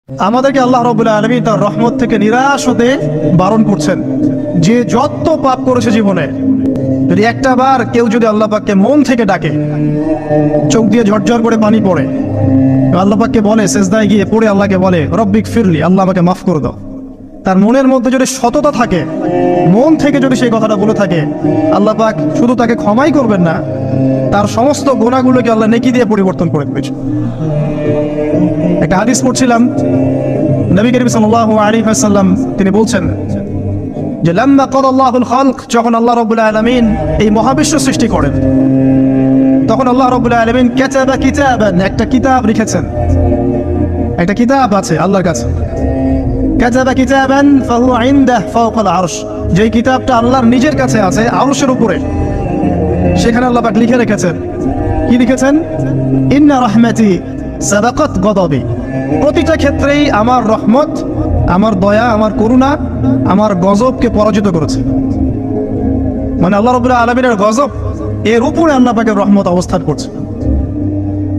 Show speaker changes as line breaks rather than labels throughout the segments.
আমাদেরকে আল্লাহ রাব্বুল আলামিন তার রহমত থেকে নিরাশ হতে বারণ করছেন। যে যত পাপ করেছে জীবনে, যদি একটা বার কেউ যদি আল্লাহ পাককে মন থেকে ডাকে, চোখ দিয়ে ঝরঝর করে পানি পড়ে, আল্লাহ পাককে বলে, সেজদায় গিয়ে পড়ে আল্লাহকে বলে রব্বিক ফিরলি, আল্লাহ আমাকে মাফ করে দাও, তার মনের মধ্যে যদি সততা থাকে, মন থেকে যদি সেই কথাটা বলে থাকে, আল্লাহ পাক শুধু তাকে ক্ষমাই করবেন না, তার সমস্ত গুনাহগুলোকে আল্লাহ নেকি দিয়ে পরিবর্তন করে দেবেন। একটা হাদিস পড়ছিলাম, নবী করিম সাল্লাল্লাহু আলাইহি ওয়াসাল্লাম তিনি বলছেন যে লাম্মা ক্বাদাল্লাহুল খালক, যখন আল্লাহ রাব্বুল আলামিন এই মহাবিশ্ব সৃষ্টি করেন, তখন আল্লাহ রাব্বুল আলামিন কাতাবা কিতাবান, একটা কিতাব লিখেছেন, একটা কিতাব আছে আল্লাহর কাছে। কাতাবা কিতাবান ফাহুয়া ইনদাহু ফাওকাল আরশ, যে কিতাবটা আল্লাহর নিজের কাছে আছে আরশের উপরে, সেখানে আল্লাহ পাক লিখে রেখেছেন। কি লিখেছেন? ইন্না রাহমাতি সাবাকাত গদাবি, প্রতিটা ক্ষেত্রেই আমার রহমত, আমার দয়া, আমার করুণা আমার গজবকে পরাজিত করেছে। মানে আল্লাহ রাব্বুল আলামিনের গজব এর উপরে আল্লাহ পাকের রহমত অবস্থান করছে।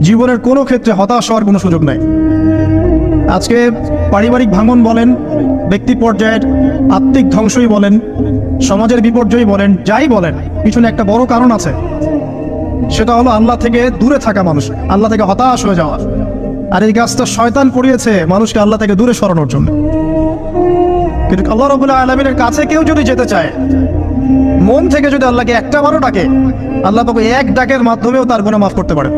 জীবনের কোনো ক্ষেত্রে হতাশ হওয়ার কোনো সুযোগ নাই। আজকে পারিবারিক ভাঙন বলেন, ব্যক্তি পর্যায়ের আত্মিক ধ্বংসই বলেন, সমাজের বিপর্যয় বলেন, যাই বলেন, পিছনে একটা বড় কারণ আছে। সেটা হলো আল্লাহ থেকে দূরে থাকা মানুষ, আল্লাহ থেকে হতাশ হয়ে যাওয়া। আর এই গাছটা শয়তান পড়িয়েছে মানুষকে আল্লাহ থেকে দূরে সরানোর জন্য। কিন্তু আল্লাহ রাব্বুল আলামিনের কাছে কেউ যদি যেতে চায়, মন থেকে যদি আল্লাহকে একটা বারও ডাকে, আল্লাহ পাক এক ডাকের মাধ্যমেও তার গুনাহ মাফ করতে পারে।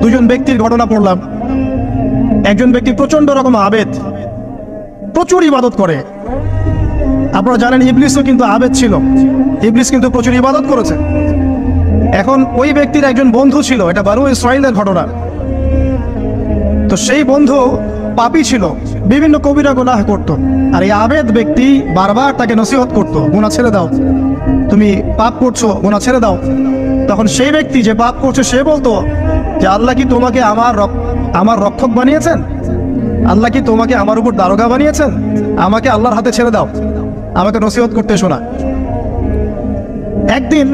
দুজন ব্যক্তির ঘটনা পড়লাম। একজন ব্যক্তি প্রচন্ড রকম আবেদ, প্রচুর ইবাদত করে। আপনারা জানেন ইবলিসও কিন্তু আবেদ ছিল, ইবলিস কিন্তু প্রচুর ইবাদত করেছে। এখন ওই ব্যক্তির একজন বন্ধু ছিল, এটা বানু ইসরাঈলের ঘটনা। তো সেই বন্ধু পাপী ছিল, বিভিন্ন কবিরা গুনাহ করত। আর এই আবেদ ব্যক্তি বারবার তাকে নসিহত করত, গুনাহ ছেড়ে দাও, তুমি পাপ করছো, গুনাহ ছেড়ে দাও। তখন সেই ব্যক্তি যে পাপ করছে সে বলতো যে আল্লাহ কি তোমাকে আমার রক্ষক বানিয়েছেন? আল্লাহ কি তোমাকে আমার উপর দারোগা বানিয়েছেন? আমাকে আল্লাহর হাতে ছেড়ে দাও, আমাকে নসিহত করতে শোনা। একদিন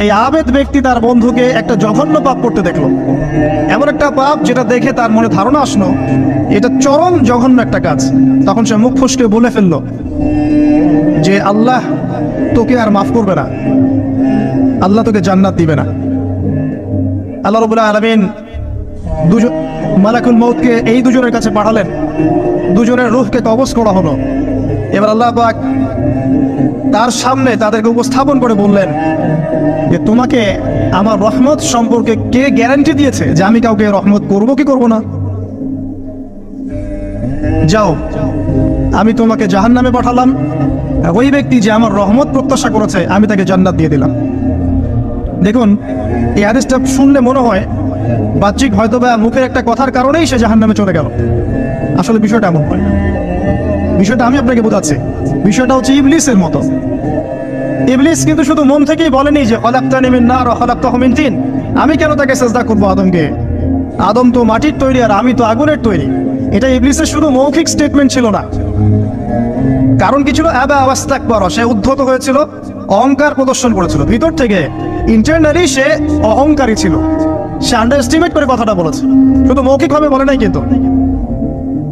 এই আবেদ ব্যক্তি তার বন্ধুকে একটা জঘন্য পাপ করতে দেখলো, এমন একটা পাপ যেটা দেখে তার মনে ধারণা আসলো এটা চরম জঘন্য একটা কাজ। তখন সে মুখ ফসকে বলে ফেললো যে আল্লাহ তোকে আর মাফ করবে না, আল্লাহ তোকে জান্নাত দিবে না। আল্লাহ রাব্বুল আলামিন দুজন মালাকুল মউতকে এই দুজনের কাছে পাঠালেন, দুজনের রূহকে কবজ করা হলো। এবার আল্লাহ পাক তার সামনে তাদেরকে উপস্থাপন করে বললেন যে তোমাকে আমার রহমত সম্পর্কে কে গ্যারান্টি দিয়েছে যে আমি কাউকে রহমত করব কি করব না? যাও, আমি তোমাকে জাহান্নামে পাঠালাম, ওই ব্যক্তি যে আমার রহমত প্রত্যাশা করেছে আমি তাকে জান্নাত দিয়ে দিলাম। দেখুন, এই হাদিসটা শুনলে মনে হয় বাহ্যিক হয়তো বা মুখের একটা কথার কারণেই সে জাহান্নামে চলে গেল। আসলে বিষয়টা এমন নয়। বিষয়টা আমি আপনাকে বোঝাচ্ছি। বিষয়টা হচ্ছে ইবলিসের মতো। ইবলিস কিন্তু শুধু মন থেকেই বলেনি যে খলাকতানি মিন নার ওয়া খলাকতাহু মিন তিন, আমি কেন তাকে সিজদা করব আদমকে? আদম তো মাটির তৈরি আর আমি তো আগুনের তৈরি। এটা ইবলিসের শুধু মৌখিক স্টেটমেন্ট ছিল না, কারণ কি ছিল? আবা ওয়াস্তাকবার, সে উদ্ধত হয়েছিল, অহংকার প্রদর্শন করেছিল। ভিতর থেকে ইন্টারনালি সে অহংকারী ছিল, সে আন্ডারএস্টিমেট করে কথাটা বলেছে, শুধু মৌখিকভাবে বলে নাই। কিন্তু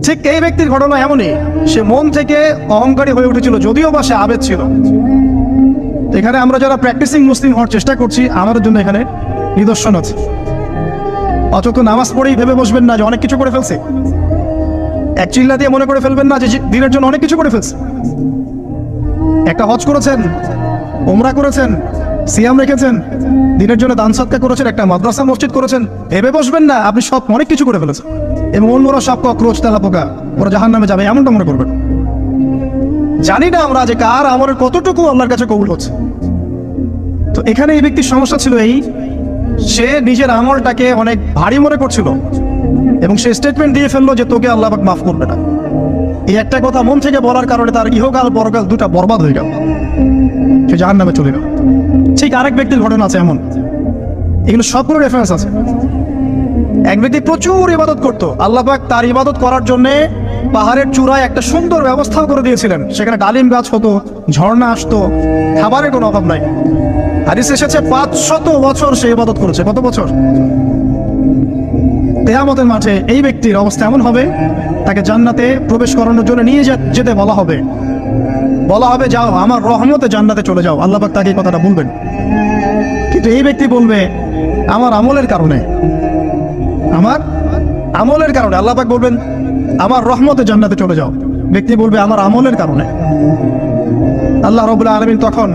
ঠিক এই ব্যক্তির ঘটনা এমনই, সে মন থেকে অহংকারী হয়ে উঠেছিল, যদিও বা সে আবেদ ছিল। এখানে আমরা যারা প্র্যাকটিসিং মুসলিম হওয়ার চেষ্টা করছি, আমাদের জন্য এখানে নিদর্শন আছে। অযথা নামাজ পড়েই ভেবে বসবেন না যে অনেক কিছু করে ফেলছে, এক চিল্লা দিয়ে মনে করে ফেলবেন না যে দিনের জন্য অনেক কিছু করে ফেলছে। একটা হজ করেছেন, উমরা করেছেন, সিয়াম রেখেছেন, দিনের জন্য দান সদকা করেছেন, একটা মাদ্রাসা মসজিদ করেছেন, ভেবে বসবেন না আপনি সব অনেক কিছু করে ফেলেছেন এবং অন্যরা সব ককরোচ তেলাপোকা, ওরা জাহান্নামে যাবে, এমনটা মনে করবেন। জানি না আমরা যে কার আমলের কতটুকু আল্লাহর কাছে কবুল হচ্ছে। তো এখানে এই ব্যক্তির সমস্যা ছিল এই, সে নিজের আমলটাকে অনেক ভারী মনে করছিল এবং সে স্টেটমেন্ট দিয়ে ফেললো যে তোকে আল্লাহ পাক মাফ করবে না। এই একটা কথা মন থেকে বলার কারণে তার ইহকাল পরকাল দুটা বরবাদ হয়ে গেল, সে জাহান্নামে চলে গেল। ঠিক আরেক ব্যক্তির ঘটনা আছে এমন, এগুলো সবগুলো রেফারেন্স আছে। এক ব্যক্তি প্রচুর ইবাদত করত, আল্লাহ পাক তার ইবাদত করার জন্য পাহাড়ের চূড়ায় একটা সুন্দর ব্যবস্থাও করে দিয়েছিলেন, সেখানে ডালিম গাছ হতো, ঝর্ণা আসতো, খাবারের কোনো অভাব নাই। হাদিস এসেছে 500 বছর সে ইবাদত করেছে। কত বছর? কিয়ামতের মাঠে এই ব্যক্তির অবস্থা এমন হবে, তাকে জান্নাতে প্রবেশ করানোর জন্য নিয়ে যেতে বলা হবে, যাও আমার রহমতে জান্নাতে চলে যাও। আল্লাহ পাক তাকে এই কথাটা বলবেন। কিন্তু এই ব্যক্তি বলবে আমার আমলের কারণে, আল্লাহ পাক বলবেন আমার রহমতে জান্নাতে চলে যাও। ব্যক্তি বলবে আমার আমলের কারণে। আল্লাহ রাব্বুল আলামিন তখন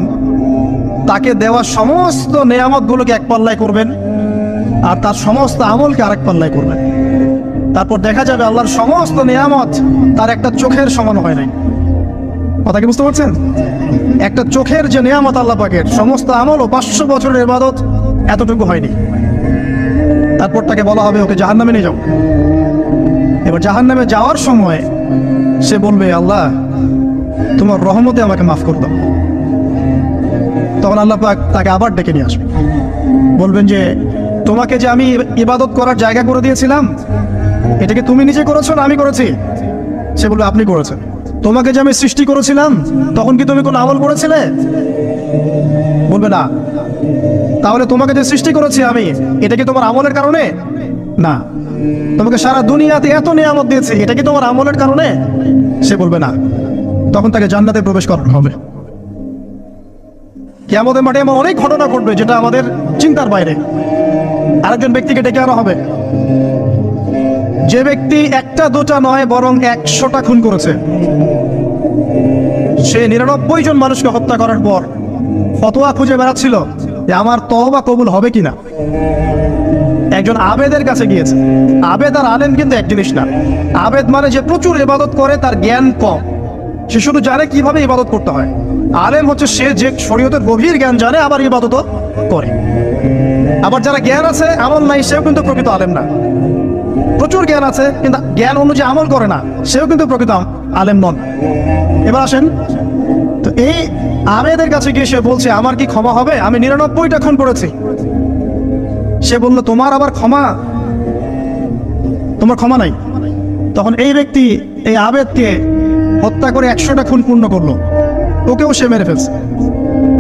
তাকে দেওয়া সমস্ত নেয়ামতগুলোকে এক পাল্লায় করবেন, আর তার সমস্ত আমলকে আরেক পাল্লায় করবেন। তারপর দেখা যাবে আল্লাহর সমস্ত নেয়ামত তার একটা চোখের সমান হয় নাই। কথা কি বুঝতে পারছেন? একটা চোখের যে নেয়ামত আল্লাহ পাকের, সমস্ত আমল ও 500 বছরের ইবাদত এতটুকু হয়নি। তারপর তাকে বলা হবে ওকে জাহান্নামে নিয়ে যাও। এবার জাহান্নামে যাওয়ার সময় সে বলবে আল্লাহ তোমার রহমতে আমাকে মাফ করে দাও। তখন আল্লাহ পাক তাকে আবার ডেকে নিয়ে আসবে, বলবেন যে তোমাকে যে আমি ইবাদত করার জায়গা করে দিয়েছিলাম, এটাকে তুমি নিজে করেছো না আমি করেছি? সে বলবে আপনি করেছেন। তোমাকে যে আমি সৃষ্টি করেছিলাম তখন কি তুমি কোনো আমল করেছিলে? বলবে না। তাহলে তোমাকে যে সৃষ্টি করেছি আমি, এটা কি তোমার আমলের কারণে? না। তোমাকে সারা দুনিয়াতে এত নিয়ামত দিয়েছি, এটা কি তোমার আমলের কারণে? সে বলবে না। তখন তাকে জান্নাতে প্রবেশ করানো হবে। কিয়ামতের মাঠে এমন অনেক ঘটনা ঘটবে যেটা আমাদের চিন্তার বাইরে। আরেকজন ব্যক্তিকে ডেকে আনা হবে, যে ব্যক্তি একটা দুটা নয় বরং 100টা খুন করেছে। সে 99 জন মানুষকে হত্যা করার পর ফতোয়া খুঁজে বেড়াচ্ছিল যে আমার তওবা কবুল হবে কিনা। একজন আবেদের কাছে গিয়েছে। আবেদ আর আলেম কিন্তু এক জিনিস না। আবেদ মানে যে প্রচুর ইবাদত করে, তার জ্ঞান কম, সে শুধু জানে কিভাবে ইবাদত করতে হয়। আলেম হচ্ছে সে যে শরীয়তের গভীর জ্ঞান জানে, আবার ইবাদতও করে। আবার যারা জ্ঞান আছে আমল নাই, সেও কিন্তু প্রকৃত আলেম না। প্রচুর জ্ঞান আছে কিন্তু জ্ঞান অনুযায়ী আমল করে না, সেও কিন্তু প্রকৃত আলেম নন। এবার আসেন তো, এই আবেদের কাছে গিয়ে সে বলছে আমার কি ক্ষমা হবে? আমি 99টা খুন করেছি। সে বলল তোমার আবার ক্ষমা? তোমার ক্ষমা নাই। তখন এই ব্যক্তি এই আবেদকে হত্যা করে 100টা খুন পূর্ণ করলো, ওকেও সে মেরে ফেলছে।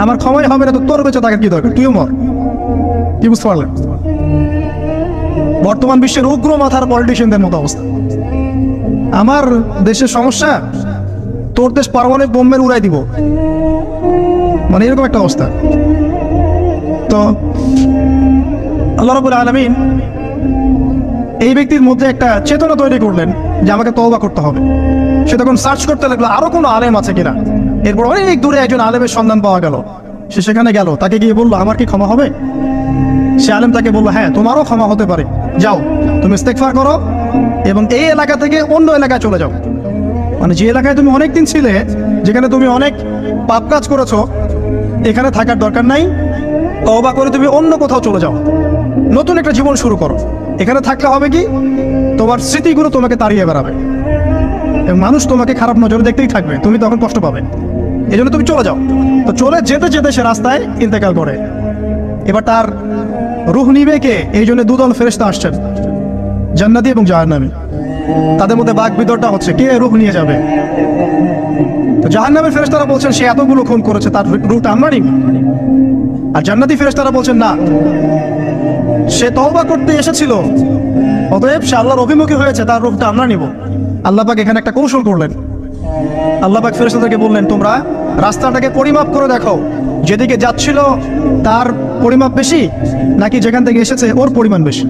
আমার ক্ষমাই হবে না তো তোর বেঁচে থাকার কি দরকার, তুইও মর। কি বুঝতে পারলেন? বর্তমান বিশ্বের উগ্র মাথার পলিটিশিয়ানদের মতো অবস্থা। আমার দেশের সমস্যা, তোর দেশ পারমাণবিক বোম্বের উড়াই দিব, মানে এরকম একটা অবস্থা। তো আল্লাহ রাব্বুল আলামিন এই ব্যক্তির মধ্যে একটা চেতনা তৈরি করলেন যে আমাকে তওবা করতে হবে। সে তখন সার্চ করতে লাগলো আরো কোনো আলেম আছে কিনা। এরপর অনেক দূরে একজন আলেমের সন্ধান পাওয়া গেল। সে সেখানে গেল, তাকে গিয়ে বললো আমার কি ক্ষমা হবে? সে আলেম তাকে বললো হ্যাঁ তোমারও ক্ষমা হতে পারে, যাও তুমি ইস্তেগফার করো এবং এই এলাকা থেকে অন্য এলাকায় চলে যাও। মানে যে এলাকায় তুমি অনেকদিন ছিলে, যেখানে তুমি অনেক পাপ কাজ করেছো, এখানে থাকার দরকার নাই। তওবা করে তুমি অন্য কোথাও চলে যাও, নতুন একটা জীবন শুরু করো। এখানে থাকলে হবে কি, তোমার স্মৃতিগুলো তোমাকে তাড়িয়ে বেড়াবে এবং মানুষ তোমাকে খারাপ নজরে দেখতেই থাকবে, তুমি তখন কষ্ট পাবে। এই জন্য তুমি চলে যাও। তো চলে যেতে যেতে সে রাস্তায় ইন্তেকাল করে। এবার তার রূহ নিবে কে? এই জন্য দুদল ফেরেশতা আসছেন, জান্নাতি এবং জাহান্নামী। তাদের মধ্যে বাক বিতরটা হচ্ছে কে রূহ নিয়ে যাবে। তো জাহান্নামের ফেরেশতারা বলছেন সে এতগুলো খুন করেছে, তার রূহটা আমরা নিব। আর জান্নাতি ফেরেশতারা বলছেন না, সে তওবা করতে এসেছিল, অতএব সে আল্লাহর অভিমুখী হয়েছে, তার রূহটা আমরা নিব। আল্লাহ পাক এখানে একটা কৌশল করলেন। আল্লাহ পাক ফেরেশতাদেরকে বললেন তোমরা রাস্তাটাকে পরিমাপ করে দেখো, যেদিকে যাচ্ছিল তার পরিমাপ বেশি নাকি যেখান থেকে এসেছে ওর পরিমাণ বেশি।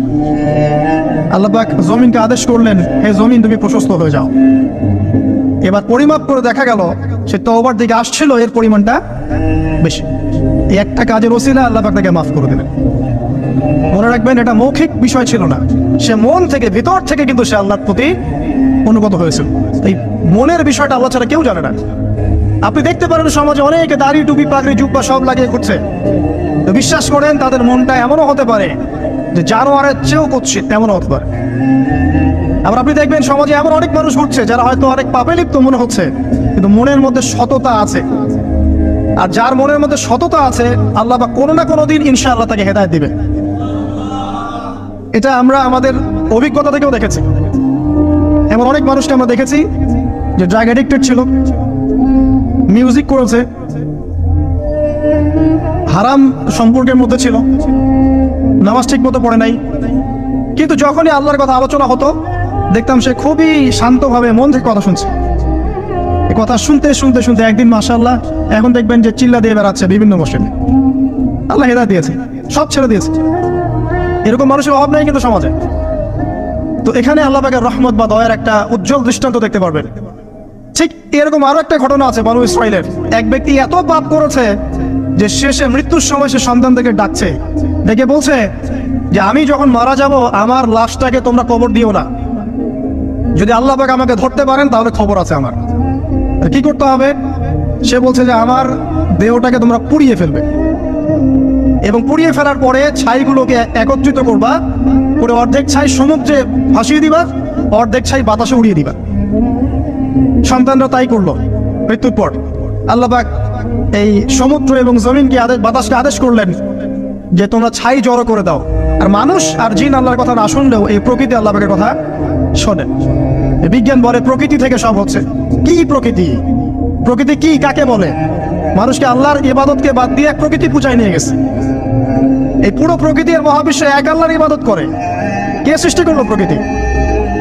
আল্লাহ পাক জমিনকে আদেশ করলেন হে জমিন তুমি প্রশস্ত হয়ে যাও। এবার পরিমাপ করে দেখা গেল সে তওবার দিকে আসছিল, এর পরিমাণটা বেশি। এই একটা কাজের ওসিলা আল্লাহ পাক তাকে মাফ করে দিলেন। মনে রাখবেন এটা মৌখিক বিষয় ছিল না, সে মন থেকে ভিতর থেকে কিন্তু সে আল্লাহর প্রতি অনুগত হয়েছিল। এই মনের বিষয়টা আল্লাহ ছাড়া কেউ জানে না। আপনি দেখতে পারেন সমাজে অনেকে দাড়ি টুপি পাগড়ি জুব্বা সব লাগিয়ে ঘুরছে, তো বিশ্বাস করেন তাদের মনটা এমনও হতে পারে যে জানোয়ারের চেয়েও কুৎসিত, তেমনও হতে পারে। আবার আপনি দেখবেন সমাজে এমন অনেক মানুষ ঘুরছে যারা হয়তো অনেক পাপে লিপ্ত মনে হচ্ছে, কিন্তু মনের মধ্যে সততা আছে। আর যার মনের মধ্যে সততা আছে আল্লাহ বা কোনো না কোনো দিন ইনশাআল্লাহ তাকে হেদায়েত দিবে। এটা আমরা আমাদের অভিজ্ঞতা থেকেও দেখেছি। এমন অনেক মানুষকে আমরা দেখেছি যে ড্রাগ অ্যাডিক্টেড ছিল, মিউজিক করেছে, হারাম সম্পর্কের মধ্যে ছিল, নামাজ ঠিক মতো পড়ে নাই, কিন্তু যখনই আল্লাহর কথা আলোচনা হতো দেখতাম সে খুবই শান্তভাবে মন থেকে কথা শুনছে। এই কথা শুনতে শুনতে শুনতে একদিন মাশাআল্লাহ এখন দেখবেন যে চিল্লা দিয়ে বেড়াচ্ছে বিভিন্ন মসজিদে। আল্লাহ হেদায়েত দিয়েছে, সব ছেড়ে দিয়েছে। এরকম মানুষের অভাব নেই কিন্তু সমাজে। তো এখানে আল্লাহ পাকের রহমত বা দয়ার একটা উজ্জ্বল দৃষ্টান্ত দেখতে পারবেন। ঠিক এরকম আরো একটা ঘটনা আছে বনু ইসরাইলের। এক ব্যক্তি এত পাপ করেছে যে শেষে মৃত্যুর সময় সে সন্তানদেরকে ডাকছে, ডেকে বলছে যে আমি যখন মারা যাব আমার লাশটাকে তোমরা কবর দিও না, যদি আল্লাহ পাক আমাকে ধরতে পারেন তাহলে খবর আছে আমার। কি করতে হবে? সে বলছে যে আমার দেহটাকে তোমরা পুড়িয়ে ফেলবে এবং পুড়িয়ে ফেলার পরে ছাইগুলোকে একত্রিত করবা, করে অর্ধেক ছাই সমুদ্রে ভাসিয়ে দিবা, অর্ধেক ছাই বাতাসে উড়িয়ে দিবা। সন্তানরা তাই করলো। মৃত্যুর পর আল্লাহ পাক এই সমুদ্র এবং জমিনকে বাতাসকে আদেশ করলেন যে তোমরা ছাই জড়ো করে দাও। আর মানুষ আর জিন আল্লাহর কথা না শুনলেও এই প্রকৃতি আল্লাহ পাকের কথা শোনে। বিজ্ঞান বলে প্রকৃতি থেকে সব হচ্ছে। কি প্রকৃতি? প্রকৃতি কি, কাকে বলে? মানুষকে আল্লাহর ইবাদতকে বাদ দিয়ে এক প্রকৃতি পূজায় নিয়ে গেছে। এই পুরো প্রকৃতি আর মহাবিশ্বে এক আল্লাহর ইবাদত করে। কে সৃষ্টি করলো প্রকৃতি?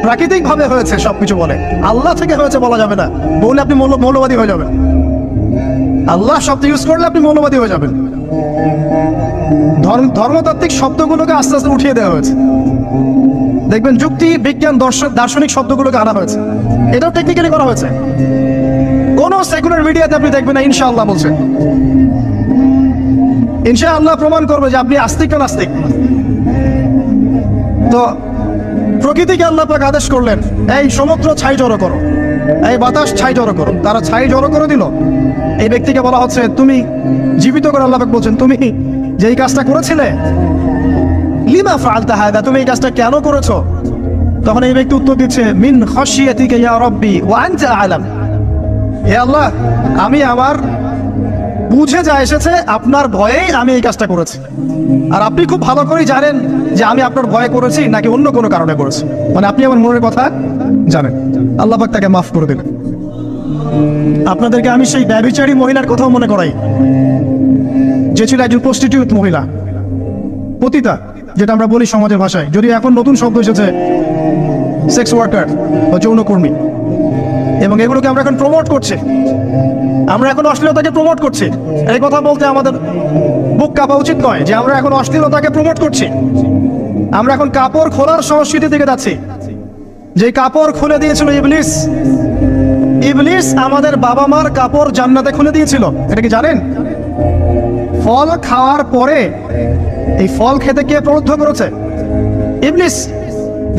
প্রাকৃতিক ভাবে হয়েছে সবকিছু বলে, আল্লাহ থেকে হয়েছে বলা যাবে না। বললে আপনি মৌলবাদী হয়ে যাবেন। আল্লাহ শব্দ ইউজ করলে আপনি মৌলবাদী হয়ে যাবেন। ধর্মতাত্ত্বিক শব্দগুলোকে আস্তে আস্তে উঠিয়ে দেওয়া হয়েছে। দেখবেন যুক্তি, বিজ্ঞান, দার্শনিক শব্দগুলোকে আনা হয়েছে। এটাও টেকনিক্যালি করা হয়েছে। কোন সেকুলার মিডিয়াতে আপনি দেখবেন না ইনশাআল্লাহ বলছে। ইনশাআল্লাহ প্রমাণ করবে যে আপনি আস্তিক না নাস্তিক। তো প্রকৃতিকে আল্লাহ পাক আদেশ করলেন এই সমুদ্র ছাই জড়ো করো, এই বাতাস ছাই জড়ো করো। তারা ছাই জড়ো করে দিল। এই ব্যক্তিকে বলা হচ্ছে তুমি জীবিত করে, আল্লাহ পাক বলছেন তুমি যেই কাজটা করেছিলে, লিমা ফাআলতা হাদা, তুমি এই কাজটা কেন করেছো? তখন এই ব্যক্তি উত্তর দিচ্ছে মিন খাশিয়াতিকা ইয়া রাব্বি ওয়া আনতা আ'লাম। হে আল্লাহ, আমি আমার বুঝে যা এসেছে আপনার ভয়েই আমি এই কাজটা করেছি, আর আপনি খুব ভালো করেই জানেন যে আমি আপনার ভয়ে করেছি নাকি অন্য কোনো কারণে করেছি। মানে আপনি আমার মনের কথা জানেন। আল্লাহ পাক তাকে মাফ করে দিলেন। আপনাদেরকে আমি সেই ব্যভিচারী মহিলার কথাও মনে করাই, যে ছিল একজন প্রস্টিটিউট মহিলা, পতিতা, যেটা আমরা বলি সমাজের ভাষায়। যদি এখন নতুন শব্দ এসেছে সেক্স ওয়ার্কার বা যৌনকর্মী, এবং এগুলোকে আমরা এখন প্রমোট করছি। আমরা এখন অশ্লীলতাকে প্রমোট করছি। এই কথা বলতে আমাদের বুক কাঁপা উচিত নয় যে আমরা এখন অশ্লীলতাকে প্রমোট করছি। আমরা এখন কাপড় খোলার সংস্কৃতি থেকে যাচ্ছি। যে কাপড় খুলে দিয়েছিল ইবলিস। ইবলিস আমাদের বাবা মার কাপড় জান্নাতে খুলে দিয়েছিল, এটা কি জানেন? ফল খাওয়ার পরে এই ফল খেতে কে প্রলুব্ধ করেছে? ইবলিস।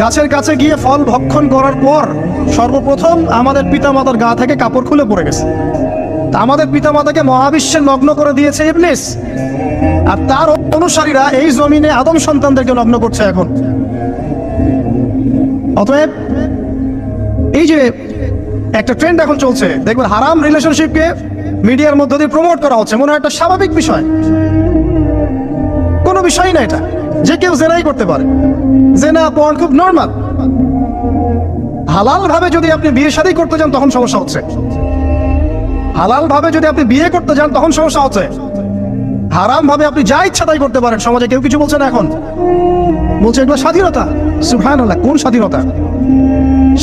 গাছের কাছে গিয়ে ফল ভক্ষণ করার পর সর্বপ্রথম আমাদের পিতামাতার গা থেকে কাপড় খুলে পড়ে গেছে। আমাদের পিতামাতাকে মহাবিশ্বে নগ্ন করে দিয়েছে ইবলিস, আর তার অনুসারীরা এই জমিনে আদম সন্তানদেরকে নগ্ন করছে এখন। অতএব এই যে একটা ট্রেন্ড এখন চলছে, দেখবেন হারাম রিলেশনশিপকে মিডিয়ার মধ্য দিয়ে প্রমোট করা হচ্ছে, মনে হয় একটা স্বাভাবিক বিষয়। কোনো বিষয় না এটা, যে কেউ জেনাই করতে পারে। জেনা পর্ন খুব নর্মাল। হালাল ভাবে যদি আপনি বিয়ে শাদী করতে যান তখন সমস্যা হচ্ছে। হালাল ভাবে যদি আপনি বিয়ে করতে যান তখন সমস্যা হচ্ছে। হারাম ভাবে আপনি যা ইচ্ছা তাই করতে পারেন, সমাজে কেউ কিছু বলছে না। এখন বলছে এগুলো স্বাধীনতা। সুবহানাল্লাহ, কোন স্বাধীনতা?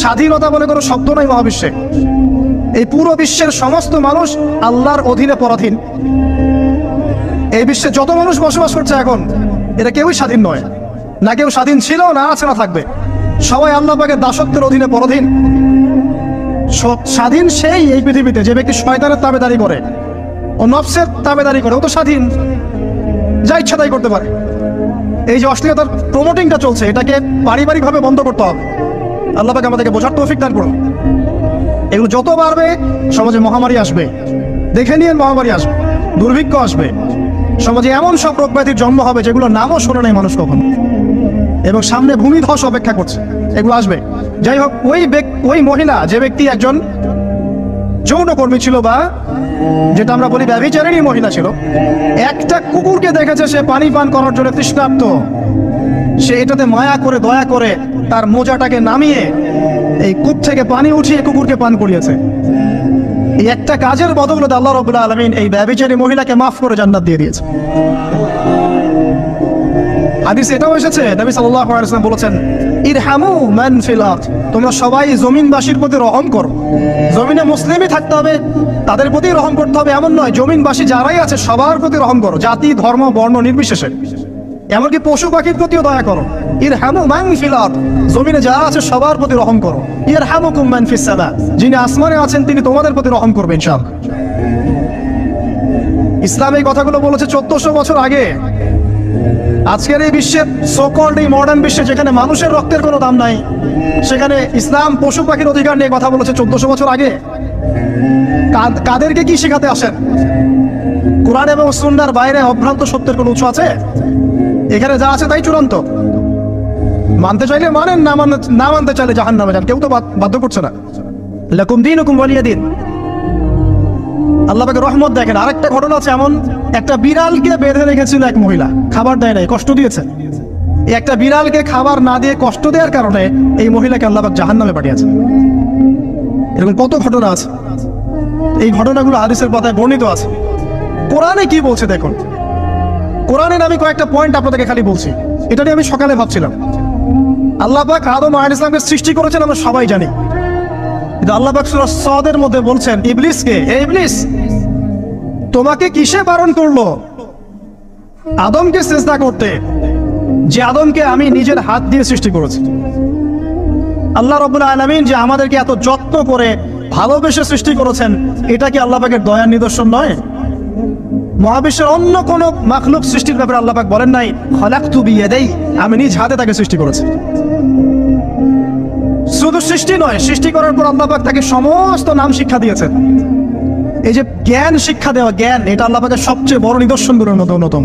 স্বাধীনতা বলে কোনো শব্দ নাই মহাবিশ্বে। এই পুরো বিশ্বের সমস্ত মানুষ আল্লাহর অধীনে পরাধীন। এই বিশ্বে যত মানুষ বসবাস করছে এখন, এটা কেউই স্বাধীন নয়। না কেউ স্বাধীন ছিল, না আছে, না থাকবে। সবাই আল্লাহ পাকের দাসত্বের অধীনে পরাধীন। স্বাধীন সেই এই পৃথিবীতে যে ব্যক্তি শয়তানের তাবেদারি করে, ও নফসের তাবেদারি করে, ও তো স্বাধীন, যা ইচ্ছা তাই করতে পারে। এই যে অশ্লীলতার প্রমোটিংটা চলছে, এটাকে পারিবারিকভাবে বন্ধ করতে হবে। আল্লাহ পাক আমাদেরকে বোঝার তৌফিক দান করুন। এগুলো যত বাড়বে সমাজে মহামারী আসবে। দেখে নিয়ে মহামারী আসবে, দুর্ভিক্ষ আসবে, সমাজে এমন সব রোগ ব্যাধির জন্ম হবে যেগুলো নামও শোনে নাই মানুষ কখনো, এবং সামনে ভূমিধস অপেক্ষা করছে। এগুলো আসবে। যাই হোক, ওই মহিলা, যে ব্যক্তি একজন যৌনকর্মী ছিল, বা যেটা আমরা বলি ব্যভিচারিণী মহিলা ছিল, একটা কুকুরকে দেখেছে সে পানি পান করার জন্য তৃষ্ণার্ত। সে এটাতে মায়া করে, দয়া করে তার মোজাটাকে নামিয়ে এই কূপ থেকে পানি উঠিয়ে কুকুরকে পান করিয়েছে। এই একটা কাজের বদৌলতে আল্লাহ রাব্বুল আলামিন এই ব্যভিচারী মহিলাকে মাফ করে জান্নাত দিয়ে দিয়েছে। হাদিস এটাও এসেছে, নবী সাল্লাল্লাহু আলাইহি ওয়াসাল্লাম বলেছেন, ইরহামু মান ফিল আরদ, তোমরা সবাই জমিনবাসীর প্রতি রহম করো। জমিনে মুসলিমই থাকতে হবে, তাদের প্রতি রহম করতে হবে এমন নয়, জমিনবাসী যারাই আছে সবার প্রতি রহম করো, জাতি ধর্ম বর্ণ নির্বিশেষে। এমনকি পশু পাখির প্রতিও দয়া করো। ইরহামু মান ফিল আরদ, জমিনে যারা আছে সবার প্রতি রহম করো। ইরহামুকুম মান ফিস সামা, যিনি আসমানে আছেন তিনি তোমাদের প্রতি রহম করবেন ইনশাআল্লাহ। ইসলাম এই কথাগুলো বলেছে 1400 বছর আগে। আজকের এই বিশ্বের সো-কল্ড এই মডার্ন বিশ্বে যেখানে মানুষের রক্তের কোনো দাম নাই, সেখানে ইসলাম পশু পাখির অধিকার নিয়ে কথা বলেছে 1400 বছর আগে। কাদেরকে কি শেখাতে আসেন? কোরআন এবং সুন্নাহর বাইরে অভ্রান্ত সত্যের কোনো উৎস আছে? এখানে যা আছে তাই চূড়ান্ত। মানতে চাইলে মানেন, না মানতে চাইলে জাহান্নামে যান, কেউ তো বাধ্য করছে না। লাকুম দীনুকুম ওয়ালিয়া দীন। আল্লাহ পাকের রহমত দেখেন। আরেকটা ঘটনা আছে এমন, একটা বিড়ালকে বেঁধে রেখেছিল এক মহিলা, খাবার দেয় নাই, কষ্ট দিয়েছে। এই একটা বিড়ালকে খাবার না দিয়ে কষ্ট দেওয়ার কারণে এই মহিলাকে আল্লাহ পাক জাহান্নামে পাঠিয়েছে। এরকম কত ঘটনা আছে, এই ঘটনাগুলো হাদিসের পাতায় বর্ণিত আছে। কোরআনে কি বলছে দেখুন। কোরআনের আমি কয়েকটা পয়েন্ট আপনাদেরকে খালি বলছি, এটা নিয়ে আমি সকালে ভাবছিলাম। আল্লাহ পাক আদম আলাইহিস সালামকে সৃষ্টি করেছেন আমরা সবাই জানি, কিন্তু আল্লাহ পাক সূরা সাদের মধ্যে বলছেন ইবলিসকে, হে ইবলিস তোমাকে কিসে বারণ করলো আদমকে সিজদা করতে, যে আদমকে আমি নিজের হাত দিয়ে সৃষ্টি করেছি। আল্লাহ রাব্বুল আলামিন যে আমাদেরকে এত যত্ন করে ভালোবেসে সৃষ্টি করেছেন, এটা কি আল্লাহ পাকের দয়ার নিদর্শন নয়? মহাবিশ্বের অন্য কোন মাখলুক সৃষ্টির ব্যাপারে আল্লাহ পাক বলেন নাই খলাকতু বিয়াদাই, আমি নিজ হাতে তাকে সৃষ্টি করেছি। শুধু সৃষ্টি নয়, সৃষ্টি করার পর আল্লাহ পাক তাকে সমস্ত নাম শিক্ষা দিয়েছেন। এই যে জ্ঞান শিক্ষা দেওয়া, জ্ঞান এটা আল্লাহ পাকের সবচেয়ে বড় নিদর্শনগুলোর মধ্যে অন্যতম।